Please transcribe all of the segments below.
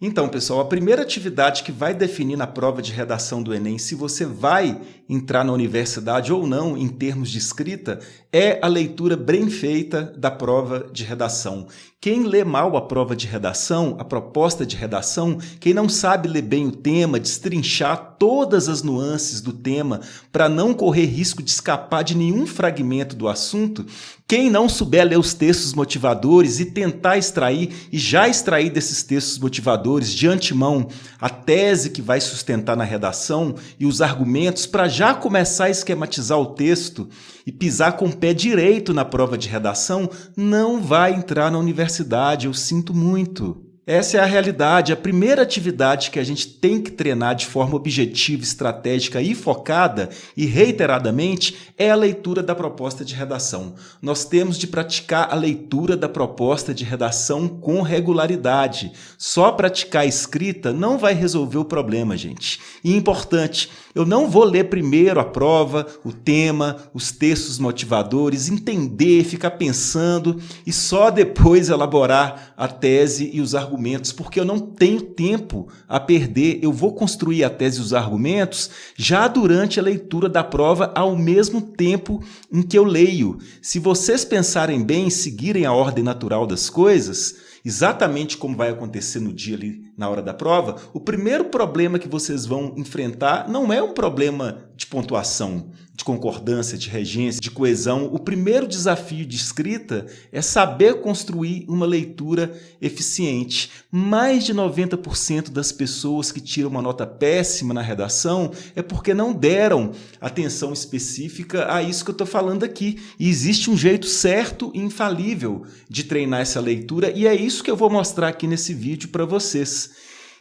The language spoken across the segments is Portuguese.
Então, pessoal, a primeira atividade que vai definir na prova de redação do Enem se você vai entrar na universidade ou não em termos de escrita é a leitura bem feita da prova de redação. Quem lê mal a prova de redação, a proposta de redação, quem não sabe ler bem o tema, destrinchar todas as nuances do tema para não correr risco de escapar de nenhum fragmento do assunto, quem não souber ler os textos motivadores e tentar extrair e já extrair desses textos motivadores de antemão a tese que vai sustentar na redação e os argumentos para já começar a esquematizar o texto e pisar com o pé direito na prova de redação, não vai entrar na universidade, eu sinto muito. Essa é a realidade. A primeira atividade que a gente tem que treinar de forma objetiva, estratégica e focada, e reiteradamente, é a leitura da proposta de redação. Nós temos de praticar a leitura da proposta de redação com regularidade. Só praticar a escrita não vai resolver o problema, gente. E importante, eu não vou ler primeiro a prova, o tema, os textos motivadores, entender, ficar pensando e só depois elaborar a tese e os argumentos, porque eu não tenho tempo a perder. Eu vou construir a tese e os argumentos já durante a leitura da prova, ao mesmo tempo em que eu leio. Se vocês pensarem bem, seguirem a ordem natural das coisas, exatamente como vai acontecer no dia ali na hora da prova, o primeiro problema que vocês vão enfrentar não é um problema de pontuação, de concordância, de regência, de coesão. O primeiro desafio de escrita é saber construir uma leitura eficiente. Mais de 90% das pessoas que tiram uma nota péssima na redação é porque não deram atenção específica a isso que eu estou falando aqui. E existe um jeito certo e infalível de treinar essa leitura, e é isso que eu vou mostrar aqui nesse vídeo para vocês.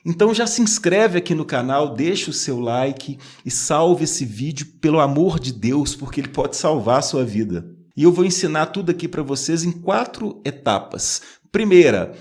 Então já se inscreve aqui no canal, deixa o seu like e salve esse vídeo, pelo amor de Deus, porque ele pode salvar a sua vida. E eu vou ensinar tudo aqui para vocês em 4 etapas. Primeira,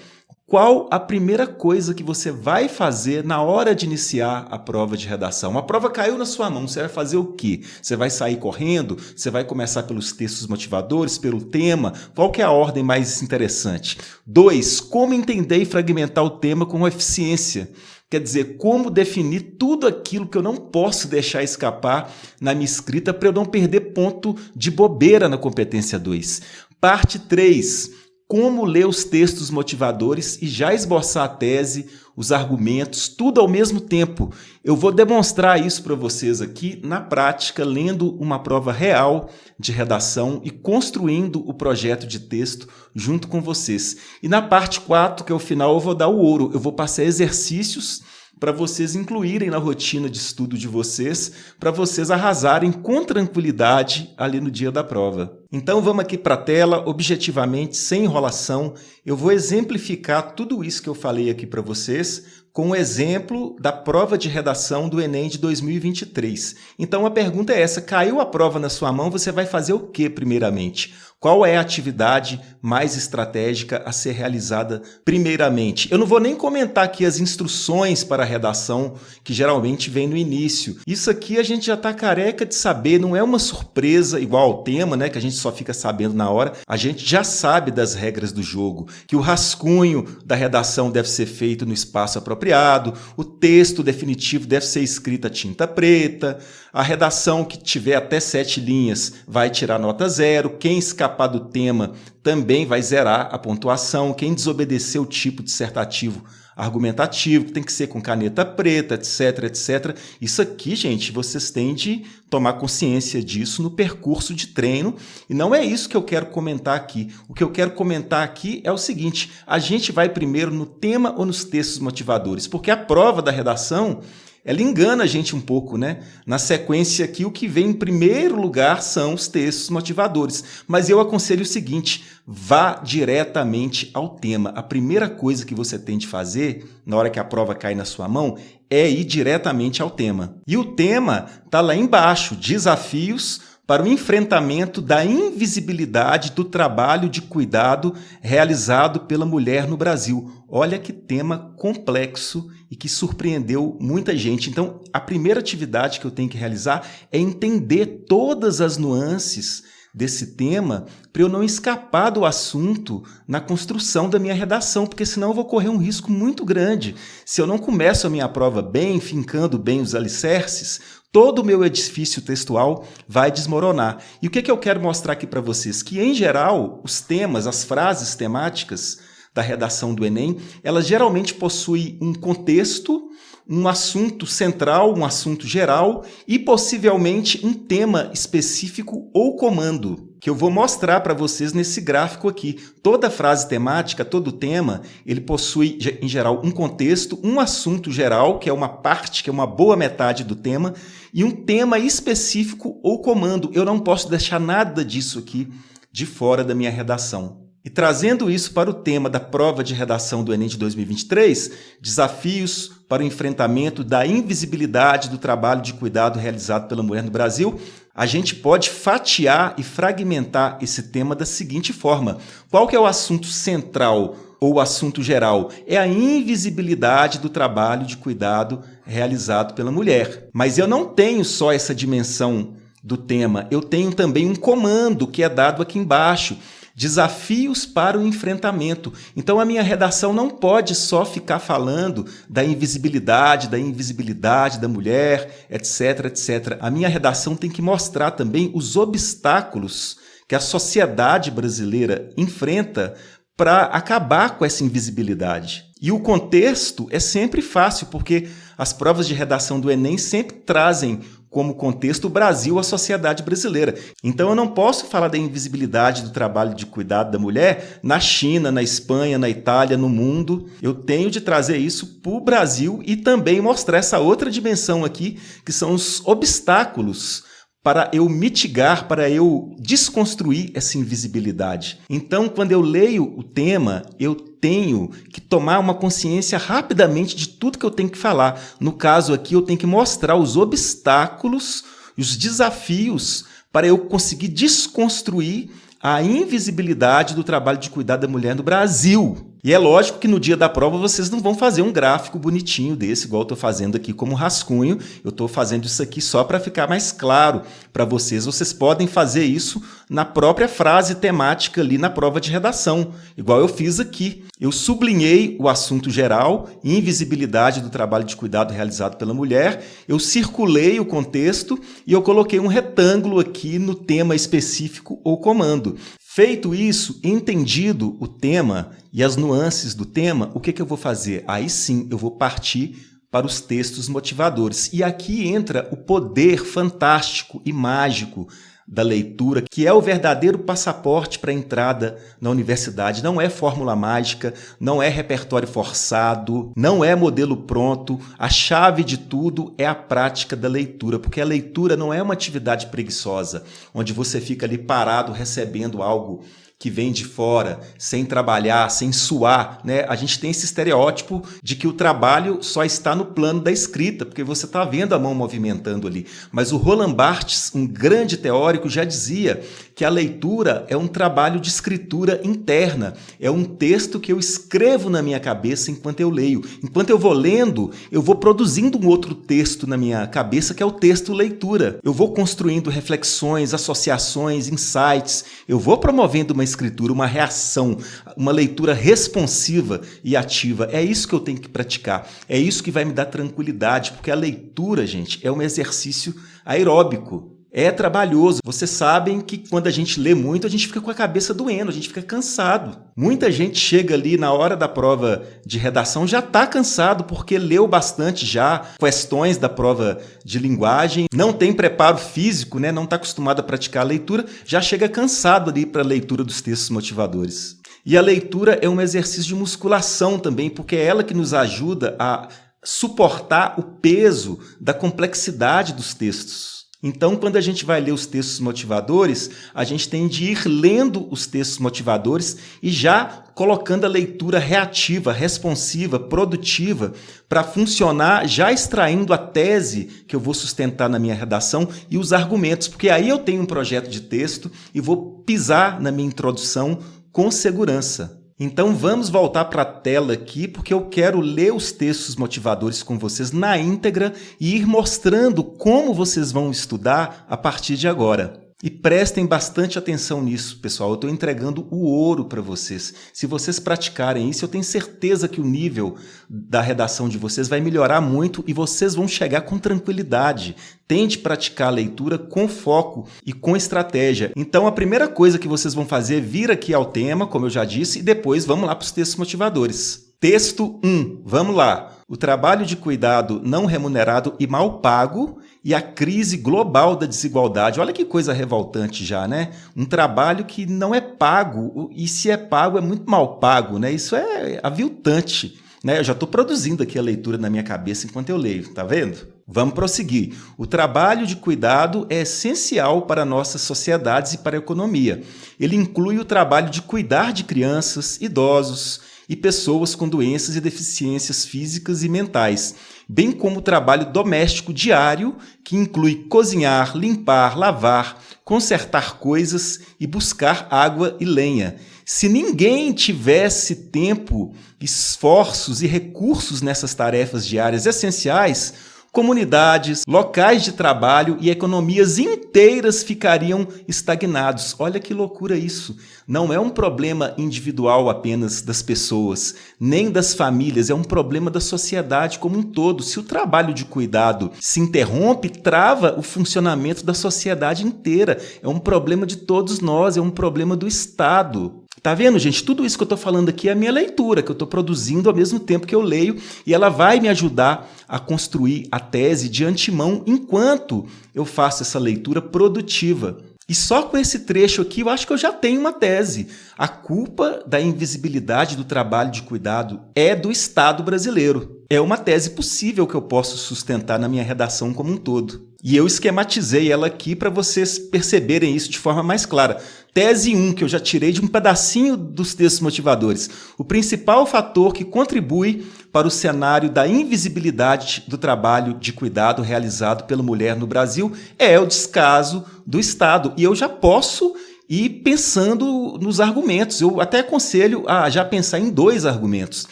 qual a primeira coisa que você vai fazer na hora de iniciar a prova de redação? A prova caiu na sua mão, você vai fazer o quê? Você vai sair correndo? Você vai começar pelos textos motivadores, pelo tema? Qual que é a ordem mais interessante? 2. Como entender e fragmentar o tema com eficiência? Quer dizer, como definir tudo aquilo que eu não posso deixar escapar na minha escrita para eu não perder ponto de bobeira na competência 2. Parte 3. Como ler os textos motivadores e já esboçar a tese, os argumentos, tudo ao mesmo tempo. Eu vou demonstrar isso para vocês aqui na prática, lendo uma prova real de redação e construindo o projeto de texto junto com vocês. E na parte 4, que é o final, eu vou dar o ouro. Eu vou passar exercícios para vocês incluírem na rotina de estudo de vocês, para vocês arrasarem com tranquilidade ali no dia da prova. Então vamos aqui para a tela, objetivamente, sem enrolação. Eu vou exemplificar tudo isso que eu falei aqui para vocês com o exemplo da prova de redação do Enem de 2023. Então a pergunta é essa: caiu a prova na sua mão, você vai fazer o que primeiramente? Qual é a atividade mais estratégica a ser realizada primeiramente? Eu não vou nem comentar aqui as instruções para a redação, que geralmente vem no início. Isso aqui a gente já está careca de saber, não é uma surpresa igual ao tema, né, que a gente só fica sabendo na hora. A gente já sabe das regras do jogo, que o rascunho da redação deve ser feito no espaço apropriado, o texto definitivo deve ser escrito a tinta preta, a redação que tiver até 7 linhas vai tirar nota 0, quem escapar do tema também vai zerar a pontuação, quem desobedecer o tipo dissertativo argumentativo, que tem que ser com caneta preta, etc, etc. Isso aqui, gente, vocês têm de tomar consciência disso no percurso de treino, e não é isso que eu quero comentar aqui. O que eu quero comentar aqui é o seguinte: a gente vai primeiro no tema ou nos textos motivadores? Porque a prova da redação, ela engana a gente um pouco, né? Na sequência aqui, o que vem em primeiro lugar são os textos motivadores. Mas eu aconselho o seguinte: vá diretamente ao tema. A primeira coisa que você tem de fazer, na hora que a prova cai na sua mão, é ir diretamente ao tema. E o tema está lá embaixo: desafios para o enfrentamento da invisibilidade do trabalho de cuidado realizado pela mulher no Brasil. Olha que tema complexo e que surpreendeu muita gente. Então, a primeira atividade que eu tenho que realizar é entender todas as nuances desse tema para eu não escapar do assunto na construção da minha redação, porque senão eu vou correr um risco muito grande. Se eu não começo a minha prova bem, fincando bem os alicerces, todo o meu edifício textual vai desmoronar. E o que eu quero mostrar aqui para vocês? Que, em geral, os temas, as frases temáticas da redação do Enem, elas geralmente possuem um contexto, um assunto central, um assunto geral e possivelmente um tema específico ou comando, que eu vou mostrar para vocês nesse gráfico aqui. Toda frase temática, todo tema, ele possui, em geral, um contexto, um assunto geral, que é uma parte, que é uma boa metade do tema, e um tema específico ou comando. Eu não posso deixar nada disso aqui de fora da minha redação. E trazendo isso para o tema da prova de redação do Enem de 2023, desafios para o enfrentamento da invisibilidade do trabalho de cuidado realizado pela mulher no Brasil, a gente pode fatiar e fragmentar esse tema da seguinte forma. Qual que é o assunto central ou o assunto geral? É a invisibilidade do trabalho de cuidado realizado pela mulher. Mas eu não tenho só essa dimensão do tema, eu tenho também um comando que é dado aqui embaixo. Desafios para o enfrentamento. Então, a minha redação não pode só ficar falando da invisibilidade da mulher, etc, etc. A minha redação tem que mostrar também os obstáculos que a sociedade brasileira enfrenta para acabar com essa invisibilidade. E o contexto é sempre fácil, porque as provas de redação do Enem sempre trazem como contexto o Brasil, a sociedade brasileira. Então eu não posso falar da invisibilidade do trabalho de cuidado da mulher na China, na Espanha, na Itália, no mundo. Eu tenho de trazer isso para o Brasil e também mostrar essa outra dimensão aqui, que são os obstáculos para eu mitigar, para eu desconstruir essa invisibilidade. Então, quando eu leio o tema, eu tenho que tomar uma consciência rapidamente de tudo que eu tenho que falar. No caso aqui, eu tenho que mostrar os obstáculos, os desafios para eu conseguir desconstruir a invisibilidade do trabalho de cuidado da mulher no Brasil. E é lógico que no dia da prova vocês não vão fazer um gráfico bonitinho desse, igual eu estou fazendo aqui como rascunho. Eu estou fazendo isso aqui só para ficar mais claro para vocês. Vocês podem fazer isso na própria frase temática ali na prova de redação, igual eu fiz aqui. Eu sublinhei o assunto geral, invisibilidade do trabalho de cuidado realizado pela mulher, eu circulei o contexto e eu coloquei um retângulo aqui no tema específico ou comando. Feito isso, entendido o tema e as nuances do tema, o que eu vou fazer? Aí sim, eu vou partir para os textos motivadores. E aqui entra o poder fantástico e mágico da leitura, que é o verdadeiro passaporte para a entrada na universidade. Não é fórmula mágica, não é repertório forçado, não é modelo pronto. A chave de tudo é a prática da leitura, porque a leitura não é uma atividade preguiçosa, onde você fica ali parado recebendo algo que vem de fora, sem trabalhar, sem suar, né? A gente tem esse estereótipo de que o trabalho só está no plano da escrita, porque você está vendo a mão movimentando ali. Mas o Roland Barthes, um grande teórico, já dizia que a leitura é um trabalho de escritura interna, é um texto que eu escrevo na minha cabeça enquanto eu leio. Enquanto eu vou lendo, eu vou produzindo um outro texto na minha cabeça, que é o texto leitura. Eu vou construindo reflexões, associações, insights, eu vou promovendo uma escritura, uma reação, uma leitura responsiva e ativa. É isso que eu tenho que praticar. É isso que vai me dar tranquilidade, porque a leitura, gente, é um exercício aeróbico. É trabalhoso. Vocês sabem que quando a gente lê muito, a gente fica com a cabeça doendo, a gente fica cansado. Muita gente chega ali na hora da prova de redação, já está cansado porque leu bastante já questões da prova de linguagem, não tem preparo físico, né? Não está acostumado a praticar a leitura, já chega cansado ali para a leitura dos textos motivadores. E a leitura é um exercício de musculação também, porque é ela que nos ajuda a suportar o peso da complexidade dos textos. Então, quando a gente vai ler os textos motivadores, a gente tem de ir lendo os textos motivadores e já colocando a leitura reativa, responsiva, produtiva, para funcionar, já extraindo a tese que eu vou sustentar na minha redação e os argumentos, porque aí eu tenho um projeto de texto e vou pisar na minha introdução com segurança. Então vamos voltar para a tela aqui, porque eu quero ler os textos motivadores com vocês na íntegra e ir mostrando como vocês vão estudar a partir de agora. E prestem bastante atenção nisso, pessoal. Eu estou entregando o ouro para vocês. Se vocês praticarem isso, eu tenho certeza que o nível da redação de vocês vai melhorar muito e vocês vão chegar com tranquilidade. Tente praticar a leitura com foco e com estratégia. Então, a primeira coisa que vocês vão fazer é vir aqui ao tema, como eu já disse, e depois vamos lá para os textos motivadores. Texto 1, vamos lá. O trabalho de cuidado não remunerado e mal pago e a crise global da desigualdade. Olha que coisa revoltante já, né? Um trabalho que não é pago e se é pago é muito mal pago, né? Isso é aviltante, né? Eu já estou produzindo aqui a leitura na minha cabeça enquanto eu leio, tá vendo? Vamos prosseguir. O trabalho de cuidado é essencial para nossas sociedades e para a economia. Ele inclui o trabalho de cuidar de crianças, idosos e pessoas com doenças e deficiências físicas e mentais, bem como o trabalho doméstico diário, que inclui cozinhar, limpar, lavar, consertar coisas e buscar água e lenha. Se ninguém tivesse tempo, esforços e recursos nessas tarefas diárias essenciais, comunidades, locais de trabalho e economias inteiras ficariam estagnados. Olha que loucura isso. Não é um problema individual apenas das pessoas, nem das famílias, é um problema da sociedade como um todo. Se o trabalho de cuidado se interrompe, trava o funcionamento da sociedade inteira. É um problema de todos nós, é um problema do Estado. Tá vendo, gente? Tudo isso que eu estou falando aqui é a minha leitura, que eu estou produzindo ao mesmo tempo que eu leio, e ela vai me ajudar a construir a tese de antemão enquanto eu faço essa leitura produtiva. E só com esse trecho aqui eu acho que eu já tenho uma tese. A culpa da invisibilidade do trabalho de cuidado é do Estado brasileiro. É uma tese possível que eu posso sustentar na minha redação como um todo. E eu esquematizei ela aqui para vocês perceberem isso de forma mais clara. Tese 1, que eu já tirei de um pedacinho dos textos motivadores. O principal fator que contribui para o cenário da invisibilidade do trabalho de cuidado realizado pela mulher no Brasil é o descaso do Estado. E eu já posso ir pensando nos argumentos. Eu até aconselho a já pensar em 2 argumentos.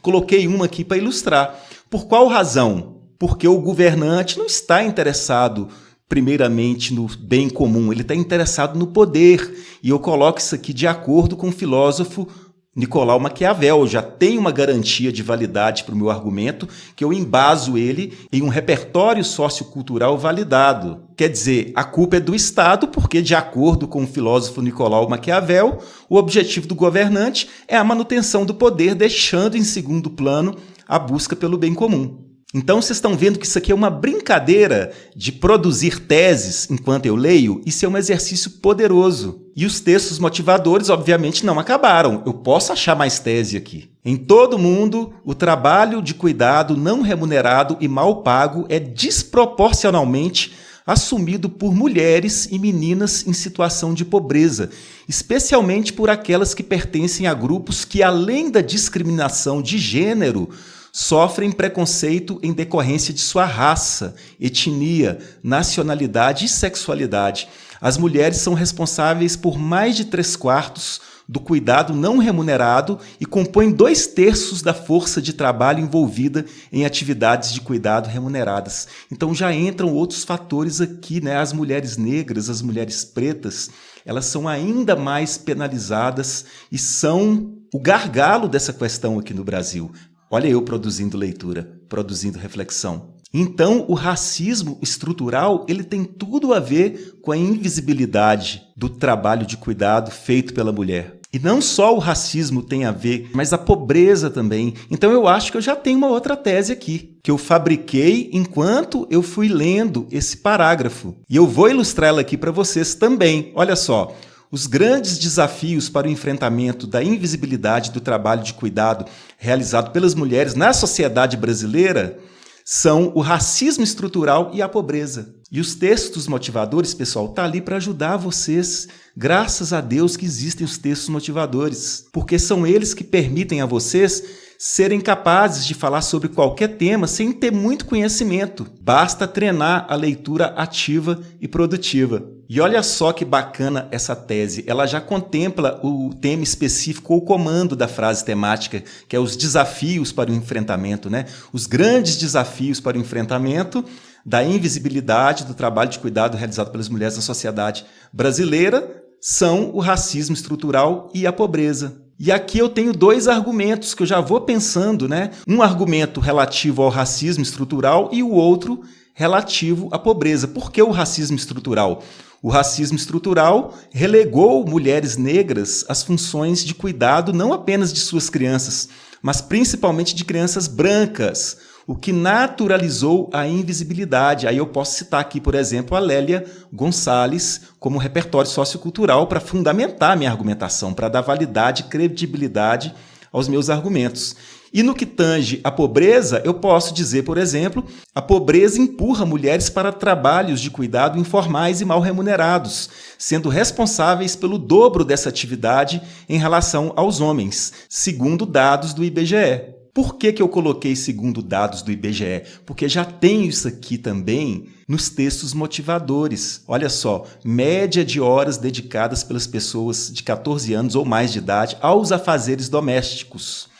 Coloquei um aqui para ilustrar. Por qual razão? Porque o governante não está interessado primeiramente no bem comum, ele está interessado no poder. E eu coloco isso aqui de acordo com o filósofo Nicolau Maquiavel. Já tem uma garantia de validade para o meu argumento, que eu embaso ele em um repertório sociocultural validado. Quer dizer, a culpa é do Estado, porque, de acordo com o filósofo Nicolau Maquiavel, o objetivo do governante é a manutenção do poder, deixando em segundo plano a busca pelo bem comum. Então, vocês estão vendo que isso aqui é uma brincadeira de produzir teses enquanto eu leio? Isso é um exercício poderoso. E os textos motivadores, obviamente, não acabaram. Eu posso achar mais tese aqui. Em todo mundo, o trabalho de cuidado não remunerado e mal pago é desproporcionalmente assumido por mulheres e meninas em situação de pobreza, especialmente por aquelas que pertencem a grupos que, além da discriminação de gênero, sofrem preconceito em decorrência de sua raça, etnia, nacionalidade e sexualidade. As mulheres são responsáveis por mais de 3/4 do cuidado não remunerado e compõem 2/3 da força de trabalho envolvida em atividades de cuidado remuneradas. Então já entram outros fatores aqui, né? As mulheres negras, as mulheres pretas, elas são ainda mais penalizadas e são o gargalo dessa questão aqui no Brasil. Olha eu produzindo leitura, produzindo reflexão. Então, o racismo estrutural, ele tem tudo a ver com a invisibilidade do trabalho de cuidado feito pela mulher. E não só o racismo tem a ver, mas a pobreza também. Então, eu acho que eu já tenho uma outra tese aqui, que eu fabriquei enquanto eu fui lendo esse parágrafo. E eu vou ilustrar ela aqui para vocês também. Olha só. Os grandes desafios para o enfrentamento da invisibilidade do trabalho de cuidado realizado pelas mulheres na sociedade brasileira são o racismo estrutural e a pobreza. E os textos motivadores, pessoal, tá ali para ajudar vocês. Graças a Deus que existem os textos motivadores, porque são eles que permitem a vocês serem capazes de falar sobre qualquer tema sem ter muito conhecimento. Basta treinar a leitura ativa e produtiva. E olha só que bacana essa tese. Ela já contempla o tema específico ou comando da frase temática, que é os desafios para o enfrentamento, né? Os grandes desafios para o enfrentamento da invisibilidade do trabalho de cuidado realizado pelas mulheres na sociedade brasileira são o racismo estrutural e a pobreza. E aqui eu tenho dois argumentos que eu já vou pensando, né? Um argumento relativo ao racismo estrutural e o outro relativo à pobreza. Por que o racismo estrutural? O racismo estrutural relegou mulheres negras às funções de cuidado não apenas de suas crianças, mas principalmente de crianças brancas, o que naturalizou a invisibilidade. Aí eu posso citar aqui, por exemplo, a Lélia Gonçalves como repertório sociocultural para fundamentar minha argumentação, para dar validade e credibilidade aos meus argumentos. E no que tange à pobreza, eu posso dizer, por exemplo, a pobreza empurra mulheres para trabalhos de cuidado informais e mal remunerados, sendo responsáveis pelo dobro dessa atividade em relação aos homens, segundo dados do IBGE. Por que eu coloquei segundo dados do IBGE? Porque já tenho isso aqui também nos textos motivadores. Olha só, média de horas dedicadas pelas pessoas de 14 anos ou mais de idade aos afazeres domésticos.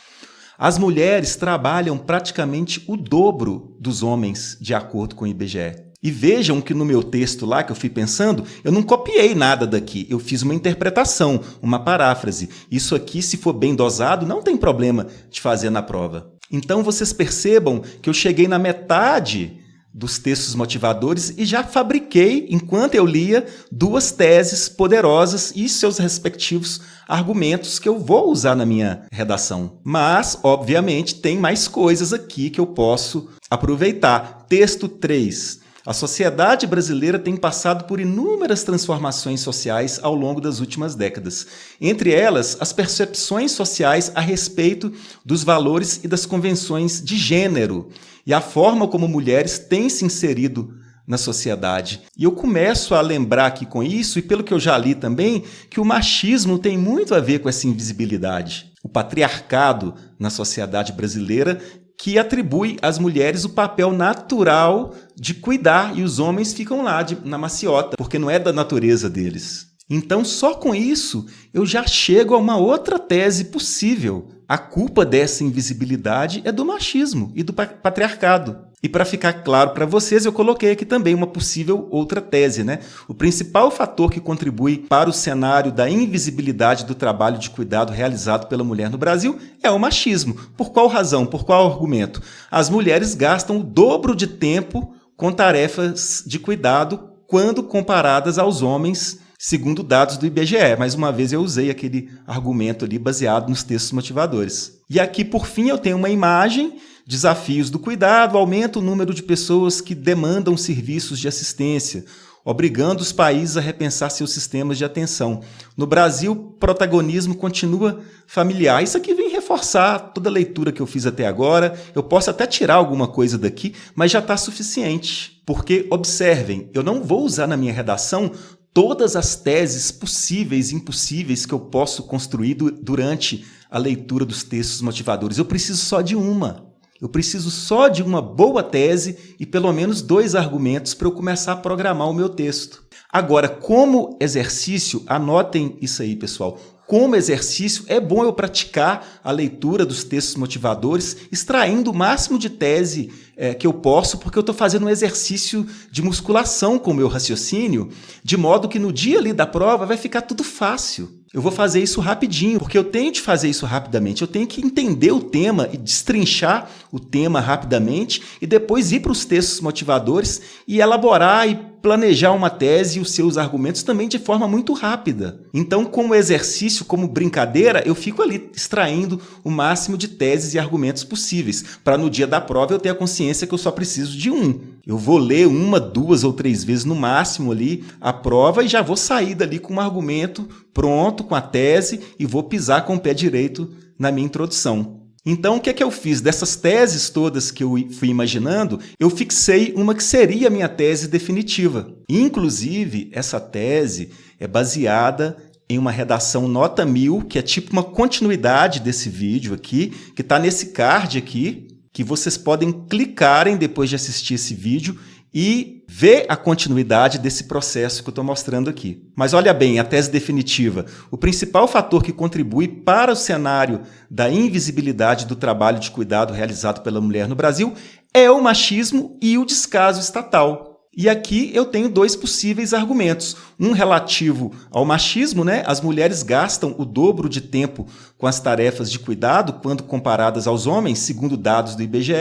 As mulheres trabalham praticamente o dobro dos homens, de acordo com o IBGE. E vejam que no meu texto lá, que eu fui pensando, eu não copiei nada daqui, eu fiz uma interpretação, uma paráfrase. Isso aqui, se for bem dosado, não tem problema de fazer na prova. Então vocês percebam que eu cheguei na metade dos textos motivadores e já fabriquei, enquanto eu lia, duas teses poderosas e seus respectivos argumentos que eu vou usar na minha redação. Mas, obviamente, tem mais coisas aqui que eu posso aproveitar. Texto 3. A sociedade brasileira tem passado por inúmeras transformações sociais ao longo das últimas décadas. Entre elas, as percepções sociais a respeito dos valores e das convenções de gênero e a forma como mulheres têm se inserido na sociedade. E eu começo a lembrar aqui com isso, e pelo que eu já li também, que o machismo tem muito a ver com essa invisibilidade. O patriarcado na sociedade brasileira que atribui às mulheres o papel natural de cuidar e os homens ficam lá na maciota, porque não é da natureza deles. Então, só com isso, eu já chego a uma outra tese possível. A culpa dessa invisibilidade é do machismo e do patriarcado. E para ficar claro para vocês, eu coloquei aqui também uma possível outra tese, né? O principal fator que contribui para o cenário da invisibilidade do trabalho de cuidado realizado pela mulher no Brasil é o machismo. Por qual razão? Por qual argumento? As mulheres gastam o dobro de tempo com tarefas de cuidado quando comparadas aos homens, segundo dados do IBGE. Mais uma vez eu usei aquele argumento ali baseado nos textos motivadores. E aqui, por fim, eu tenho uma imagem. Desafios do cuidado, aumenta o número de pessoas que demandam serviços de assistência, obrigando os países a repensar seus sistemas de atenção. No Brasil, o protagonismo continua familiar. Isso aqui vem reforçar toda a leitura que eu fiz até agora. Eu posso até tirar alguma coisa daqui, mas já está suficiente. Porque, observem, eu não vou usar na minha redação todas as teses possíveis e impossíveis que eu posso construir durante a leitura dos textos motivadores. Eu preciso só de uma. Eu preciso só de uma boa tese e pelo menos 2 argumentos para eu começar a programar o meu texto. Agora, como exercício, anotem isso aí, pessoal. Como exercício, é bom eu praticar a leitura dos textos motivadores, extraindo o máximo de tese que eu posso, porque eu estou fazendo um exercício de musculação com o meu raciocínio, de modo que no dia ali da prova vai ficar tudo fácil. Eu vou fazer isso rapidinho, porque eu tenho de fazer isso rapidamente. Eu tenho que entender o tema e destrinchar o tema rapidamente e depois ir para os textos motivadores e elaborar e planejar uma tese e os seus argumentos também de forma muito rápida. Então, como exercício, como brincadeira, eu fico ali extraindo o máximo de teses e argumentos possíveis, para no dia da prova eu ter a consciência que eu só preciso de um. Eu vou ler 1, 2 ou 3 vezes no máximo ali a prova e já vou sair dali com um argumento pronto, com a tese, e vou pisar com o pé direito na minha introdução. Então, o que é que eu fiz? Dessas teses todas que eu fui imaginando, eu fixei uma que seria a minha tese definitiva. Inclusive, essa tese é baseada em uma redação nota 1000, que é tipo uma continuidade desse vídeo aqui, que está nesse card aqui, que vocês podem clicarem depois de assistir esse vídeo e ver a continuidade desse processo que eu estou mostrando aqui. Mas olha bem, a tese definitiva. O principal fator que contribui para o cenário da invisibilidade do trabalho de cuidado realizado pela mulher no Brasil é o machismo e o descaso estatal. E aqui eu tenho dois possíveis argumentos. Um relativo ao machismo, né? As mulheres gastam o dobro de tempo com as tarefas de cuidado quando comparadas aos homens, segundo dados do IBGE.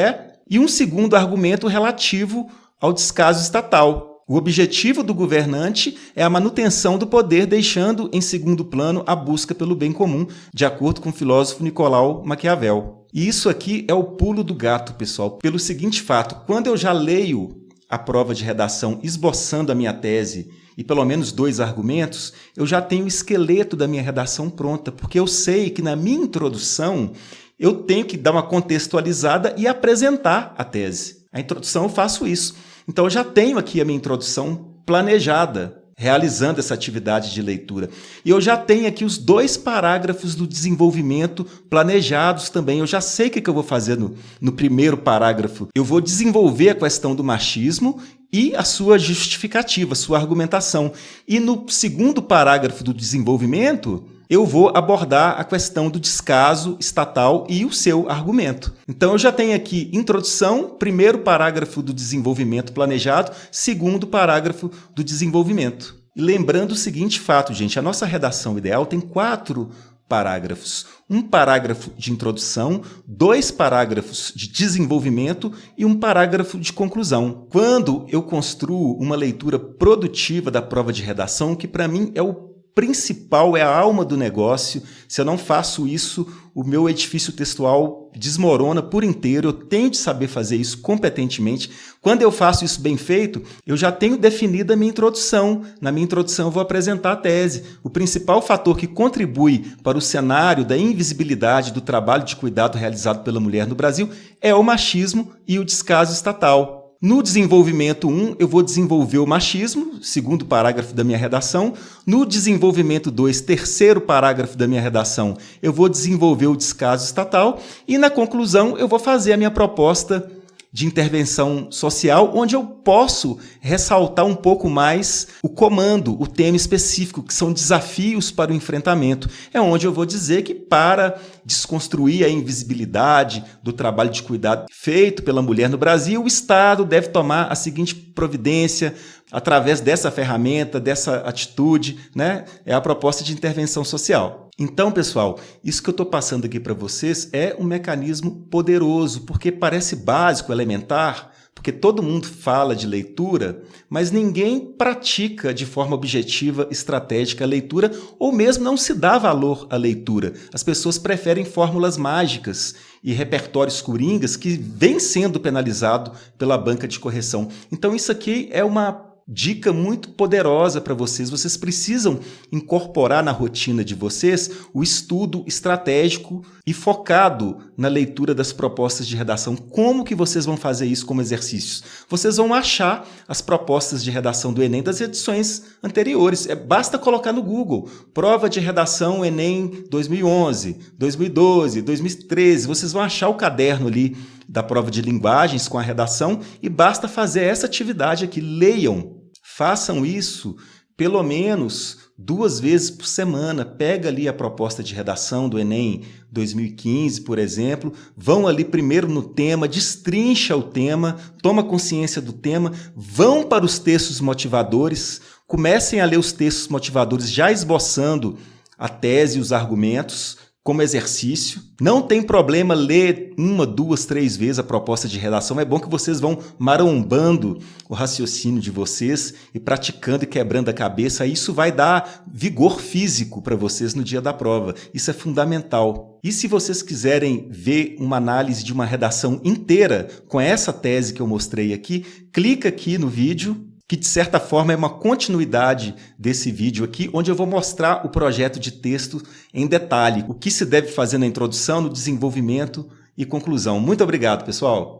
E um segundo argumento relativo ao descaso estatal. O objetivo do governante é a manutenção do poder, deixando em segundo plano a busca pelo bem comum, de acordo com o filósofo Nicolau Maquiavel. E isso aqui é o pulo do gato, pessoal, pelo seguinte fato: quando eu já leio a prova de redação esboçando a minha tese e pelo menos 2 argumentos, eu já tenho o esqueleto da minha redação pronta, porque eu sei que na minha introdução eu tenho que dar uma contextualizada e apresentar a tese. A introdução eu faço isso. Então eu já tenho aqui a minha introdução planejada, realizando essa atividade de leitura. E eu já tenho aqui os 2 parágrafos do desenvolvimento planejados também. Eu já sei o que eu vou fazer no primeiro parágrafo. Eu vou desenvolver a questão do machismo e a sua justificativa, a sua argumentação. E no segundo parágrafo do desenvolvimento, eu vou abordar a questão do descaso estatal e o seu argumento. Então, eu já tenho aqui introdução, primeiro parágrafo do desenvolvimento planejado, segundo parágrafo do desenvolvimento. E lembrando o seguinte fato, gente, a nossa redação ideal tem 4 parágrafos. Um parágrafo de introdução, 2 parágrafos de desenvolvimento e um parágrafo de conclusão. Quando eu construo uma leitura produtiva da prova de redação, que para mim é o principal, é a alma do negócio. Se eu não faço isso, o meu edifício textual desmorona por inteiro. Eu tenho de saber fazer isso competentemente. Quando eu faço isso bem feito, eu já tenho definido a minha introdução. Na minha introdução eu vou apresentar a tese. O principal fator que contribui para o cenário da invisibilidade do trabalho de cuidado realizado pela mulher no Brasil é o machismo e o descaso estatal. No desenvolvimento 1, eu vou desenvolver o machismo, segundo parágrafo da minha redação. No desenvolvimento 2, terceiro parágrafo da minha redação, eu vou desenvolver o descaso estatal. E na conclusão, eu vou fazer a minha proposta de intervenção social, onde eu posso ressaltar um pouco mais o comando, o tema específico, que são desafios para o enfrentamento. É onde eu vou dizer que, para desconstruir a invisibilidade do trabalho de cuidado feito pela mulher no Brasil, o Estado deve tomar a seguinte providência através dessa ferramenta, dessa atitude, né? É a proposta de intervenção social. Então, pessoal, isso que eu estou passando aqui para vocês é um mecanismo poderoso, porque parece básico, elementar, porque todo mundo fala de leitura, mas ninguém pratica de forma objetiva, estratégica a leitura, ou mesmo não se dá valor à leitura. As pessoas preferem fórmulas mágicas e repertórios coringas que vêm sendo penalizado pela banca de correção. Então isso aqui é uma dica muito poderosa para vocês. Vocês precisam incorporar na rotina de vocês o estudo estratégico e focado na leitura das propostas de redação. Como que vocês vão fazer isso como exercícios? Vocês vão achar as propostas de redação do Enem das edições anteriores. Basta colocar no Google, prova de redação Enem 2011, 2012, 2013. Vocês vão achar o caderno ali da prova de linguagens com a redação e basta fazer essa atividade aqui. Leiam, façam isso pelo menos 2 vezes por semana. Pega ali a proposta de redação do Enem 2015, por exemplo, vão ali primeiro no tema, destrincha o tema, toma consciência do tema, vão para os textos motivadores, comecem a ler os textos motivadores já esboçando a tese e os argumentos, como exercício. Não tem problema ler 1, 2, 3 vezes a proposta de redação. É bom que vocês vão marombando o raciocínio de vocês e praticando e quebrando a cabeça. Isso vai dar vigor físico para vocês no dia da prova. Isso é fundamental. E se vocês quiserem ver uma análise de uma redação inteira com essa tese que eu mostrei aqui, clica aqui no vídeo, que de certa forma é uma continuidade desse vídeo aqui, onde eu vou mostrar o projeto de texto em detalhe, o que se deve fazer na introdução, no desenvolvimento e conclusão. Muito obrigado, pessoal!